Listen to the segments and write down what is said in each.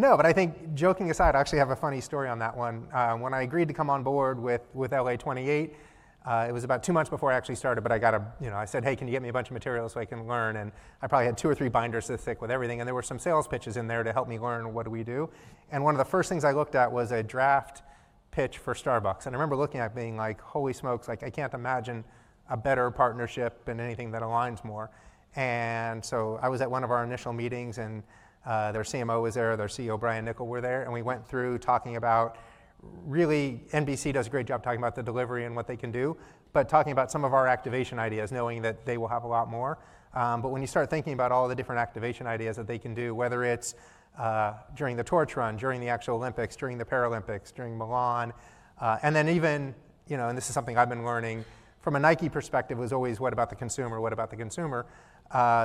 No, but I think, joking aside, I actually have a funny story on that one. When I agreed to come on board with LA28, it was about 2 months before I actually started, but I said, hey, can you get me a bunch of materials so I can learn? And I probably had 2 or 3 binders this thick with everything, and there were some sales pitches in there to help me learn what do we do. And one of the first things I looked at was a draft pitch for Starbucks. And I remember looking at it being like, holy smokes, like I can't imagine a better partnership and anything that aligns more. And so I was at one of our initial meetings, and their CMO was there, their CEO Brian Nickel were there, and we went through talking about, really, NBC does a great job talking about the delivery and what they can do, but talking about some of our activation ideas, knowing that they will have a lot more. But when you start thinking about all the different activation ideas that they can do, whether it's during the torch run, during the actual Olympics, during the Paralympics, during Milan, and then even, and this is something I've been learning, from a Nike perspective, was always what about the consumer, what about the consumer?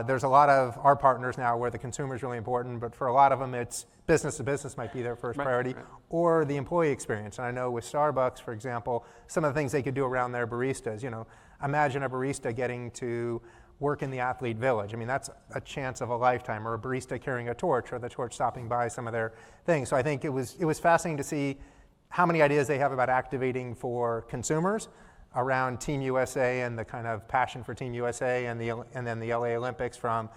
There's a lot of our partners now where the consumer is really important, but for a lot of them it's business to business might be their first priority, or the employee experience. And I know with Starbucks, for example, some of the things they could do around their baristas, imagine a barista getting to work in the athlete village. I mean, that's a chance of a lifetime, or a barista carrying a torch, or the torch stopping by some of their things. So I think it was fascinating to see how many ideas they have about activating for consumers around Team USA and the kind of passion for Team USA, and then the LA Olympics, from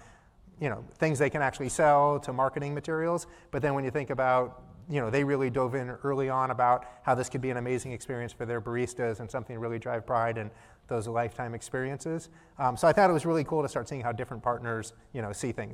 things they can actually sell to marketing materials. But then when you think about, they really dove in early on about how this could be an amazing experience for their baristas and something to really drive pride and those lifetime experiences. So I thought it was really cool to start seeing how different partners see things.